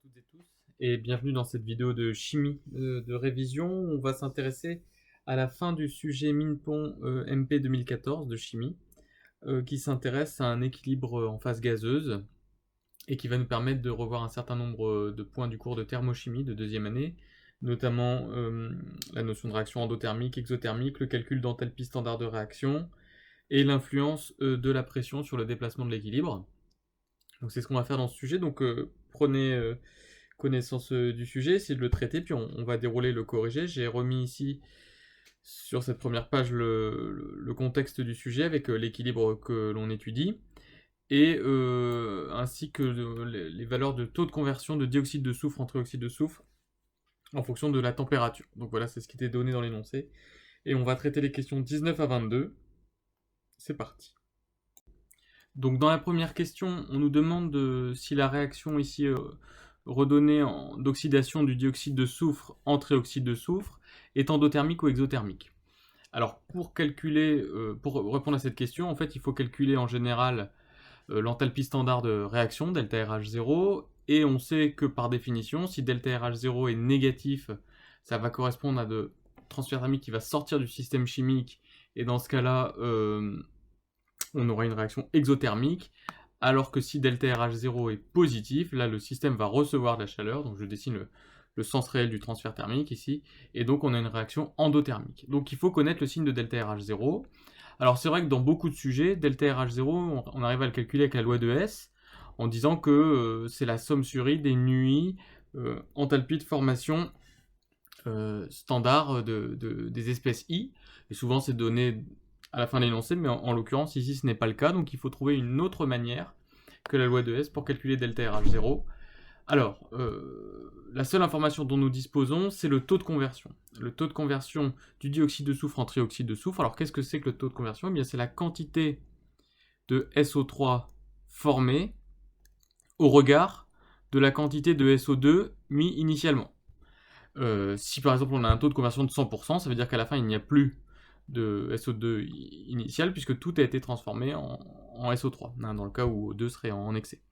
toutes et tous et bienvenue dans cette vidéo de chimie de révision. On va s'intéresser à la fin du sujet Minpon MP 2014 de chimie qui s'intéresse à un équilibre en phase gazeuse et qui va nous permettre de revoir un certain nombre de points du cours de thermochimie de deuxième année, notamment la notion de réaction endothermique, exothermique, le calcul d'enthalpie standard de réaction et l'influence de la pression sur le déplacement de l'équilibre. Donc c'est ce qu'on va faire dans ce sujet, donc prenez connaissance du sujet, essayez de le traiter, puis on va dérouler le corrigé. J'ai remis ici sur cette première page le contexte du sujet avec l'équilibre que l'on étudie, et ainsi que les valeurs de taux de conversion de dioxyde de soufre en trioxyde de soufre en fonction de la température. Donc voilà, c'est ce qui était donné dans l'énoncé. Et on va traiter les questions 19 à 22. C'est parti. Donc dans la première question, on nous demande si la réaction ici redonnée d'oxydation du dioxyde de soufre en trioxyde de soufre est endothermique ou exothermique. Alors pour calculer, pour répondre à cette question, en fait il faut calculer en général l'enthalpie standard de réaction, delta RH0, et on sait que par définition, si delta RH0 est négatif, ça va correspondre à de transfert thermique qui va sortir du système chimique, et dans ce cas-là, on aura une réaction exothermique, alors que si delta RH0 est positif, là le système va recevoir de la chaleur, donc je dessine le sens réel du transfert thermique ici, et donc on a une réaction endothermique. Donc il faut connaître le signe de delta RH0. Alors c'est vrai que dans beaucoup de sujets, delta RH0, on arrive à le calculer avec la loi de Hess, en disant que c'est la somme sur I des NUI enthalpie de formation standard des espèces I, et souvent c'est donné à la fin de l'énoncé, mais en l'occurrence ici ce n'est pas le cas, donc il faut trouver une autre manière que la loi de Hess pour calculer delta RH0. Alors, la seule information dont nous disposons, c'est le taux de conversion. Le taux de conversion du dioxyde de soufre en trioxyde de soufre. Alors, qu'est-ce que c'est que le taux de conversion ? Eh bien, c'est la quantité de SO3 formée au regard de la quantité de SO2 mis initialement. Si par exemple on a un taux de conversion de 100%, ça veut dire qu'à la fin il n'y a plus de SO2 initial puisque tout a été transformé en SO3, hein, dans le cas où O2 serait en excès.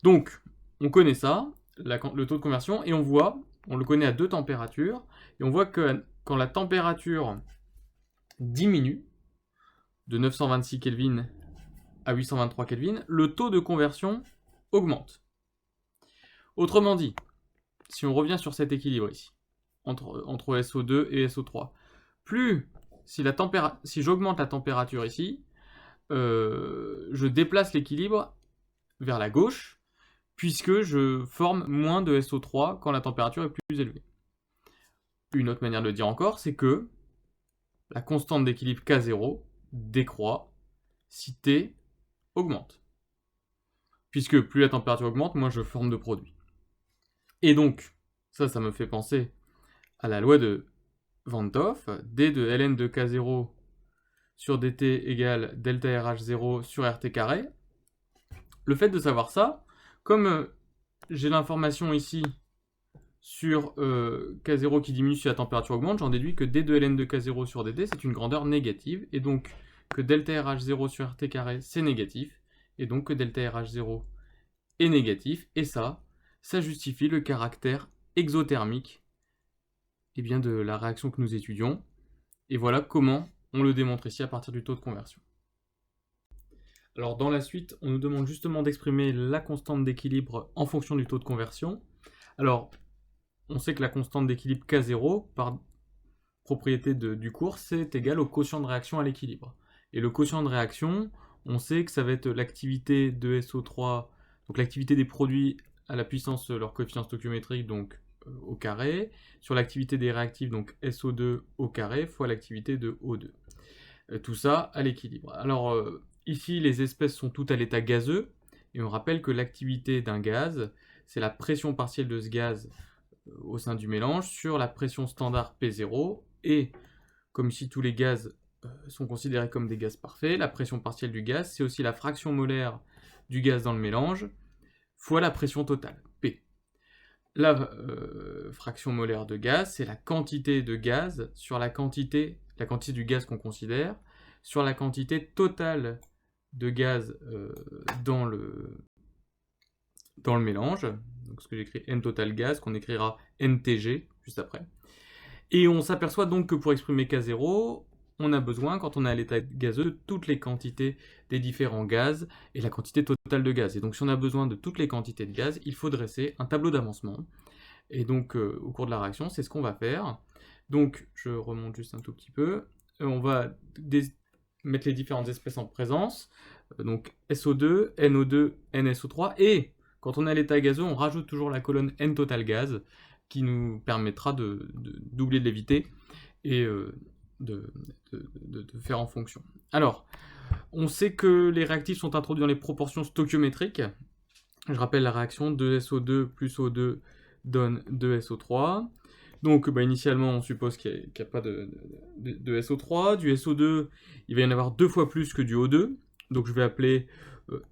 Donc, on connaît ça, le taux de conversion, et on le connaît à deux températures, et on voit que quand la température diminue de 926 Kelvin à 823 Kelvin, le taux de conversion augmente. Autrement dit, si on revient sur cet équilibre ici, entre SO2 et SO3, si j'augmente la température ici, je déplace l'équilibre vers la gauche, puisque je forme moins de SO3 quand la température est plus élevée. Une autre manière de le dire encore, c'est que la constante d'équilibre K0 décroît si T augmente. Puisque plus la température augmente, moins je forme de produits. Et donc, ça me fait penser à la loi de Van 't Hoff, D de ln de K0 sur dt égale delta RH0 sur RT carré. Le fait de savoir ça, comme j'ai l'information ici sur K0 qui diminue si la température augmente, j'en déduis que d de ln de K0 sur dt, c'est une grandeur négative, et donc que delta RH0 sur RT carré, c'est négatif, et donc que delta RH0 est négatif, et ça justifie le caractère exothermique de la réaction que nous étudions, et voilà comment on le démontre ici à partir du taux de conversion. Alors dans la suite, on nous demande justement d'exprimer la constante d'équilibre en fonction du taux de conversion. Alors, on sait que la constante d'équilibre K0, par propriété du cours, c'est égal au quotient de réaction à l'équilibre. Et le quotient de réaction, on sait que ça va être l'activité de SO3, donc l'activité des produits à la puissance de leur coefficient stoichiométrique, donc au carré, sur l'activité des réactifs, donc SO2 au carré, fois l'activité de O2. Tout ça à l'équilibre. Alors, ici, les espèces sont toutes à l'état gazeux, et on rappelle que l'activité d'un gaz, c'est la pression partielle de ce gaz au sein du mélange sur la pression standard P0, et comme ici tous les gaz sont considérés comme des gaz parfaits, la pression partielle du gaz, c'est aussi la fraction molaire du gaz dans le mélange, fois la pression totale, P. La fraction molaire de gaz, c'est la quantité de gaz sur la quantité du gaz qu'on considère, sur la quantité totale de gaz dans le mélange, donc ce que j'écris N total gaz, qu'on écrira NTG juste après. Et on s'aperçoit donc que pour exprimer K0, on a besoin, quand on est à l'état gazeux, de toutes les quantités des différents gaz et la quantité totale de gaz. Et donc si on a besoin de toutes les quantités de gaz, il faut dresser un tableau d'avancement. Et donc au cours de la réaction, c'est ce qu'on va faire. Donc je remonte juste un tout petit peu. On va mettre les différentes espèces en présence. Donc SO2, NO2, NSO3. Et quand on est à l'état gazeux, on rajoute toujours la colonne N total gaz qui nous permettra d'oublier de l'éviter et de faire en fonction. Alors, on sait que les réactifs sont introduits dans les proportions stoichiométriques. Je rappelle la réaction 2SO2 plus O2 donne 2SO3. Donc initialement, on suppose qu'il n'y a pas de SO3. Du SO2, il va y en avoir 2 fois plus que du O2. Donc je vais appeler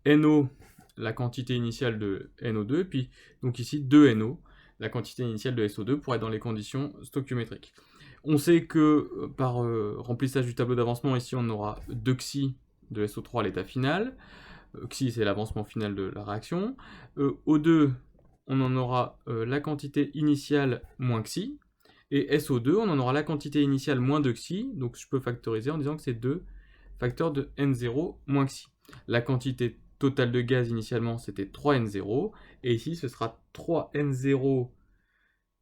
NO la quantité initiale de NO2, puis donc ici 2NO, la quantité initiale de SO2 pour être dans les conditions stoichiométriques. On sait que par remplissage du tableau d'avancement, ici on aura 2 xi de SO3 à l'état final. Xi c'est l'avancement final de la réaction. O2, on en aura la quantité initiale moins xi. Et SO2, on en aura la quantité initiale moins 2 xi. Donc je peux factoriser en disant que c'est 2 facteurs de N0 moins xi. La quantité totale de gaz initialement c'était 3N0. Et ici ce sera 3N0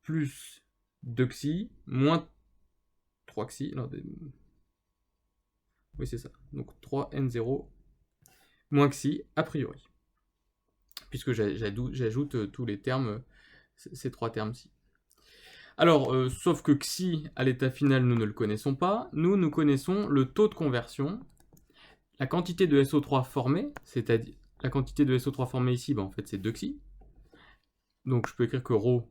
plus 2 xi moins 3 xi. Oui c'est ça. Donc 3N0 moins xi a priori. Puisque j'ajoute tous les termes, ces 3 termes-ci. Alors, sauf que xi, à l'état final, nous ne le connaissons pas. Nous connaissons le taux de conversion, la quantité de SO3 formée, c'est-à-dire la quantité de SO3 formée ici, en fait, c'est 2 xi. Donc, je peux écrire que ρ,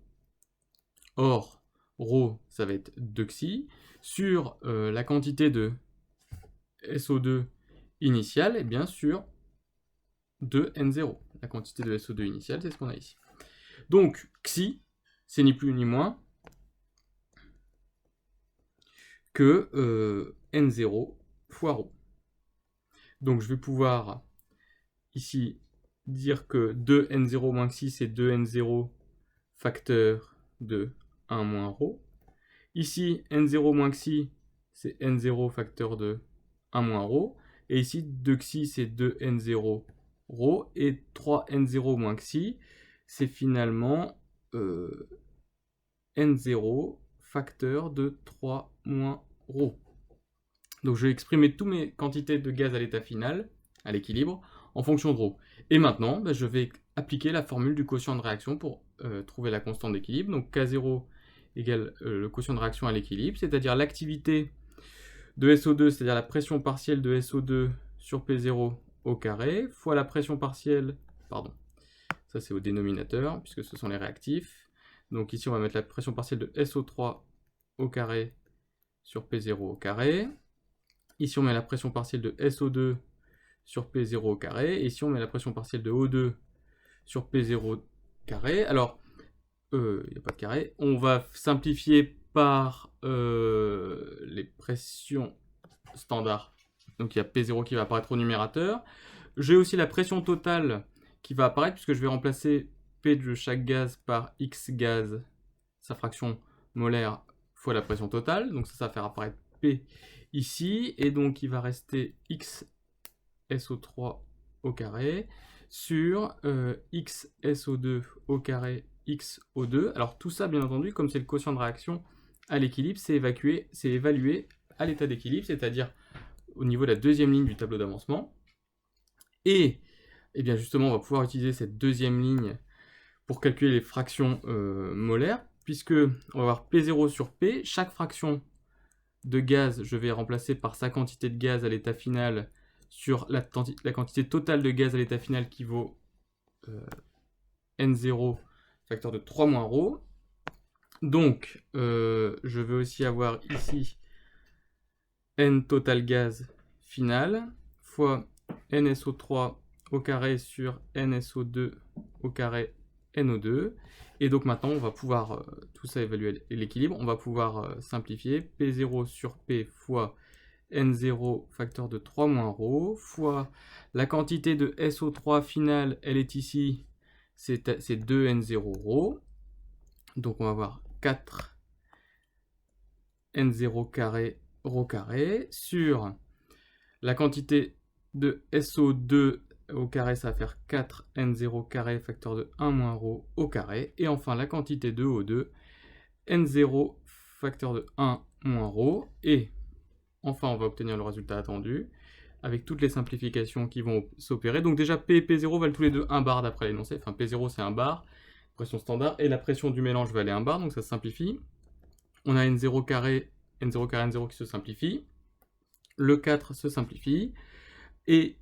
or, ρ, ça va être 2 xi, sur la quantité de SO2 initiale, et bien sûr, 2N0. La quantité de SO2 initiale, c'est ce qu'on a ici. Donc, xi, c'est ni plus ni moins que N0 fois ρ. Donc je vais pouvoir ici dire que 2N0 moins xi, c'est 2N0 facteur de 1 moins ρ. Ici, N0 moins xi, c'est N0 facteur de 1 moins ρ. Et ici, 2 xi, c'est 2N0 ρ. Et 3N0 moins xi, c'est finalement N0 facteur de 3 moins ρ. Donc je vais exprimer toutes mes quantités de gaz à l'état final, à l'équilibre, en fonction de ρ. Et maintenant, je vais appliquer la formule du quotient de réaction pour trouver la constante d'équilibre. Donc K0 égale le quotient de réaction à l'équilibre, c'est-à-dire l'activité de SO2, c'est-à-dire la pression partielle de SO2 sur P0 au carré, fois la pression partielle, pardon, ça c'est au dénominateur, puisque ce sont les réactifs. Donc ici on va mettre la pression partielle de SO3 au carré sur P0 au carré. Ici on met la pression partielle de SO2 sur P0 au carré. Et ici on met la pression partielle de O2 sur P0 carré. Alors, il n'y a pas de carré. On va simplifier par les pressions standards. Donc il y a P0 qui va apparaître au numérateur. J'ai aussi la pression totale qui va apparaître puisque je vais remplacer P de chaque gaz par X gaz, sa fraction molaire, fois la pression totale. Donc ça va faire apparaître P ici. Et donc il va rester X SO3 au carré sur X SO2 au carré X O2. Alors tout ça, bien entendu, comme c'est le quotient de réaction à l'équilibre, c'est évalué à l'état d'équilibre, c'est-à-dire au niveau de la deuxième ligne du tableau d'avancement. Et bien justement, on va pouvoir utiliser cette deuxième ligne pour calculer les fractions molaires, puisque on va avoir P0 sur P. Chaque fraction de gaz, je vais remplacer par sa quantité de gaz à l'état final sur la quantité totale de gaz à l'état final qui vaut N0 facteur de 3 moins ρ. Donc, je vais aussi avoir ici N total gaz final fois NSO3 au carré sur NSO2 au carré NO2. Et donc maintenant, on va pouvoir, tout ça évaluer l'équilibre, on va pouvoir simplifier P0 sur P fois N0 facteur de 3 moins ρ fois la quantité de SO3 finale, elle est ici, c'est 2n0 ρ. Donc on va avoir 4n0 carré ρ carré sur la quantité de SO2 au carré, ça va faire 4n0 carré facteur de 1 moins ρ au carré. Et enfin la quantité de O2, n0 facteur de 1 moins ρ. Et enfin on va obtenir le résultat attendu avec toutes les simplifications qui vont s'opérer. Donc déjà P et P0 valent tous les deux 1 bar d'après l'énoncé. Enfin P0 c'est 1 bar, pression standard, et la pression du mélange valait 1 bar, donc ça se simplifie. On a n0 carré, n0 carré, n0 qui se simplifie. Le 4 se simplifie. Et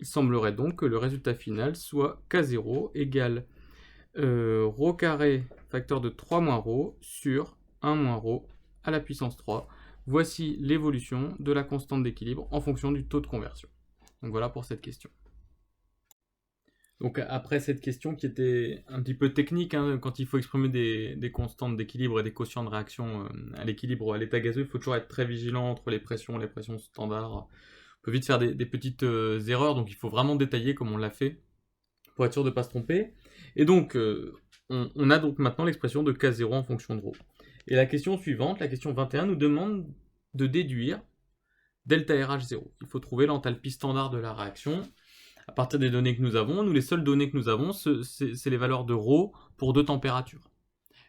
il semblerait donc que le résultat final soit K0 égale ρ carré facteur de 3 moins ρ sur 1 moins ρ à la puissance 3. Voici l'évolution de la constante d'équilibre en fonction du taux de conversion. Donc voilà pour cette question. Donc après cette question qui était un petit peu technique, hein, quand il faut exprimer des constantes d'équilibre et des quotients de réaction à l'équilibre ou à l'état gazeux, il faut toujours être très vigilant entre les pressions standards. On peut vite faire des petites erreurs, donc il faut vraiment détailler comme on l'a fait pour être sûr de ne pas se tromper. Et donc on a donc maintenant l'expression de K0 en fonction de ρ. Et la question suivante, la question 21, nous demande de déduire delta RH0. Il faut trouver l'enthalpie standard de la réaction. À partir des données que nous avons, les seules données que nous avons, c'est les valeurs de ρ pour deux températures.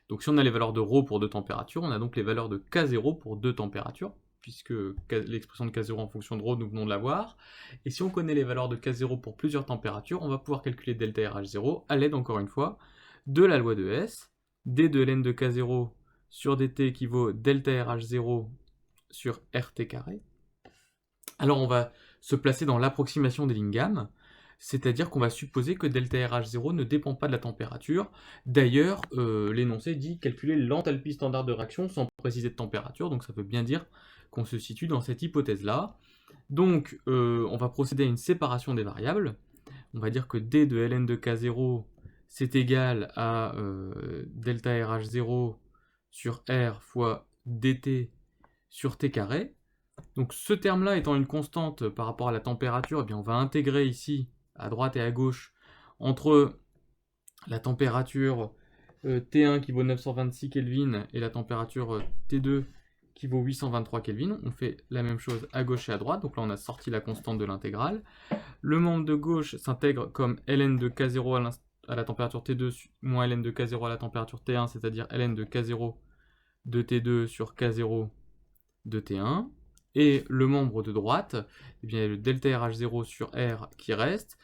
Donc si on a les valeurs de ρ pour deux températures, on a donc les valeurs de K0 pour deux températures, puisque l'expression de K0 en fonction de ρ, nous venons de l'avoir. Et si on connaît les valeurs de K0 pour plusieurs températures, on va pouvoir calculer delta RH0 à l'aide, encore une fois, de la loi de Hess. D de ln de K0 sur dt équivaut delta RH0 sur RT carré. Alors on va se placer dans l'approximation d'Ellingham, c'est-à-dire qu'on va supposer que delta RH0 ne dépend pas de la température. D'ailleurs, l'énoncé dit calculer l'enthalpie standard de réaction sans préciser de température, donc ça veut bien dire qu'on se situe dans cette hypothèse-là. Donc on va procéder à une séparation des variables. On va dire que d de ln de K0 c'est égal à delta RH0 sur R fois dt sur T carré. Donc ce terme-là étant une constante par rapport à la température, eh bien on va intégrer ici, à droite et à gauche, entre la température T1 qui vaut 926 Kelvin et la température T2 qui vaut 823 Kelvin. On fait la même chose à gauche et à droite, donc là on a sorti la constante de l'intégrale. Le membre de gauche s'intègre comme ln de K0 à la température T2 moins ln de K0 à la température T1, c'est-à-dire ln de K0 de T2 sur K0 de T1. Et le membre de droite, eh bien, le delta RH0 sur R qui reste.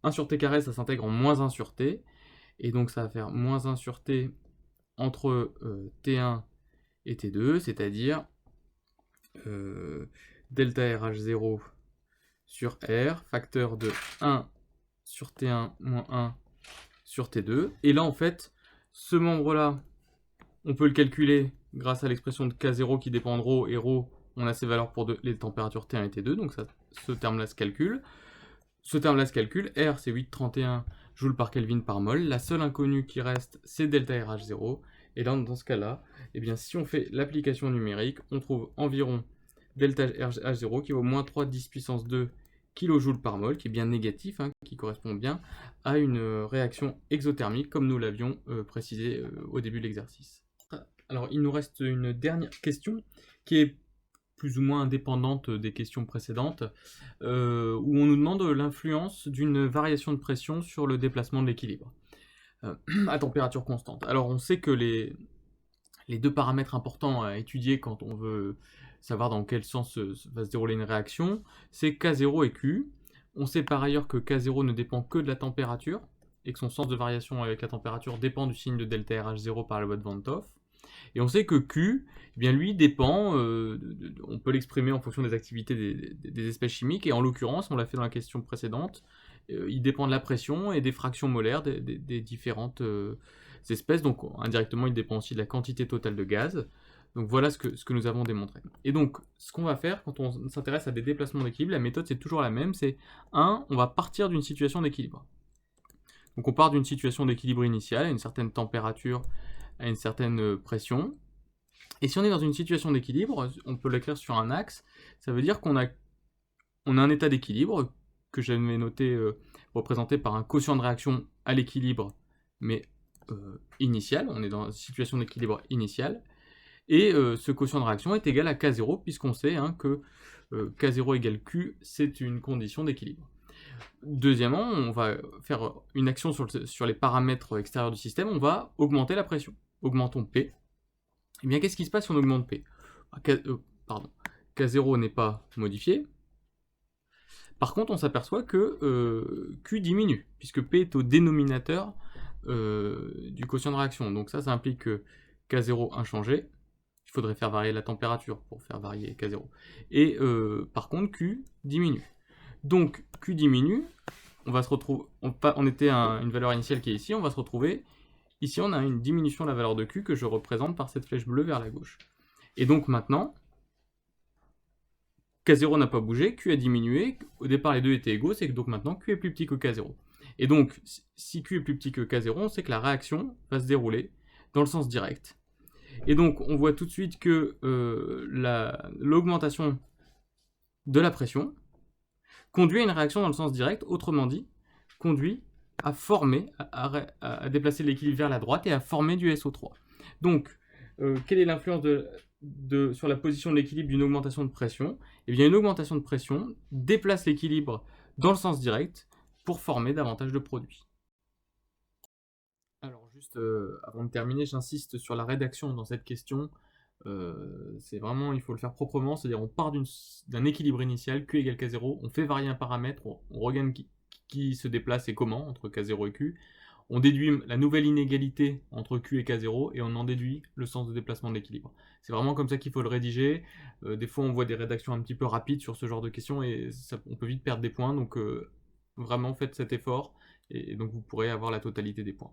1 sur T carré, ça s'intègre en moins 1 sur T. Et donc ça va faire moins 1 sur T entre T1 et T2, c'est-à-dire delta RH0 sur R, facteur de 1 sur T1 moins 1 sur T2. Et là, en fait, ce membre-là, on peut le calculer grâce à l'expression de K0 qui dépend de ρ, et ρ, on a ces valeurs pour les températures T1 et T2, donc ça, ce terme-là se calcule. Ce terme-là se calcule, R c'est 8,31 joules par Kelvin par mol. La seule inconnue qui reste, c'est delta RH0. Et là, dans ce cas-là, eh bien, si on fait l'application numérique, on trouve environ delta RH0 qui vaut moins 3,10 puissance 2 kJ par mol, qui est bien négatif, hein, qui correspond bien à une réaction exothermique, comme nous l'avions précisé au début de l'exercice. Alors, il nous reste une dernière question qui est plus ou moins indépendante des questions précédentes, où on nous demande l'influence d'une variation de pression sur le déplacement de l'équilibre à température constante. Alors on sait que les deux paramètres importants à étudier quand on veut savoir dans quel sens va se dérouler une réaction, c'est K0 et Q. On sait par ailleurs que K0 ne dépend que de la température, et que son sens de variation avec la température dépend du signe de delta RH0 par la loi de Van 't Hoff. Et on sait que Q, eh bien lui dépend, on peut l'exprimer en fonction des activités des espèces chimiques, et en l'occurrence, on l'a fait dans la question précédente, il dépend de la pression et des fractions molaires des différentes espèces, donc indirectement il dépend aussi de la quantité totale de gaz. Donc voilà ce que nous avons démontré. Et donc ce qu'on va faire quand on s'intéresse à des déplacements d'équilibre, la méthode c'est toujours la même, c'est 1, on va partir d'une situation d'équilibre. Donc on part d'une situation d'équilibre initiale, à une certaine température, à une certaine pression. Et si on est dans une situation d'équilibre, on peut l'écrire sur un axe, ça veut dire qu'on a un état d'équilibre que j'avais noté représenté par un quotient de réaction à l'équilibre mais initial, on est dans une situation d'équilibre initial, et ce quotient de réaction est égal à K0, puisqu'on sait hein, que K0 égale Q, c'est une condition d'équilibre. Deuxièmement, on va faire une action sur les paramètres extérieurs du système, on va augmenter la pression. Augmentons P. Eh bien, qu'est-ce qui se passe si on augmente P? K0 n'est pas modifié. Par contre, on s'aperçoit que Q diminue, puisque P est au dénominateur du quotient de réaction. Donc ça implique que K0 inchangé. Il faudrait faire varier la température pour faire varier K0. Et par contre, Q diminue. Donc Q diminue, on va se retrouver, on était à une valeur initiale qui est ici, on va se retrouver, ici on a une diminution de la valeur de Q que je représente par cette flèche bleue vers la gauche. Et donc maintenant, K0 n'a pas bougé, Q a diminué, au départ les deux étaient égaux, c'est que donc maintenant Q est plus petit que K0. Et donc, si Q est plus petit que K0, on sait que la réaction va se dérouler dans le sens direct. Et donc, on voit tout de suite que l'augmentation de la pression conduit à une réaction dans le sens direct, autrement dit, conduit à former, à déplacer l'équilibre vers la droite et à former du SO3. Donc, quelle est l'influence sur la position de l'équilibre d'une augmentation de pression? Eh bien, une augmentation de pression déplace l'équilibre dans le sens direct pour former davantage de produits. Alors, juste avant de terminer, j'insiste sur la rédaction dans cette question. C'est vraiment, il faut le faire proprement, c'est-à-dire on part d'un équilibre initial, Q égale K0, on fait varier un paramètre, on regarde qui se déplace et comment entre K0 et Q, on déduit la nouvelle inégalité entre Q et K0 et on en déduit le sens de déplacement de l'équilibre. C'est vraiment comme ça qu'il faut le rédiger. Des fois on voit des rédactions un petit peu rapides sur ce genre de questions et on peut vite perdre des points, donc vraiment faites cet effort et donc vous pourrez avoir la totalité des points.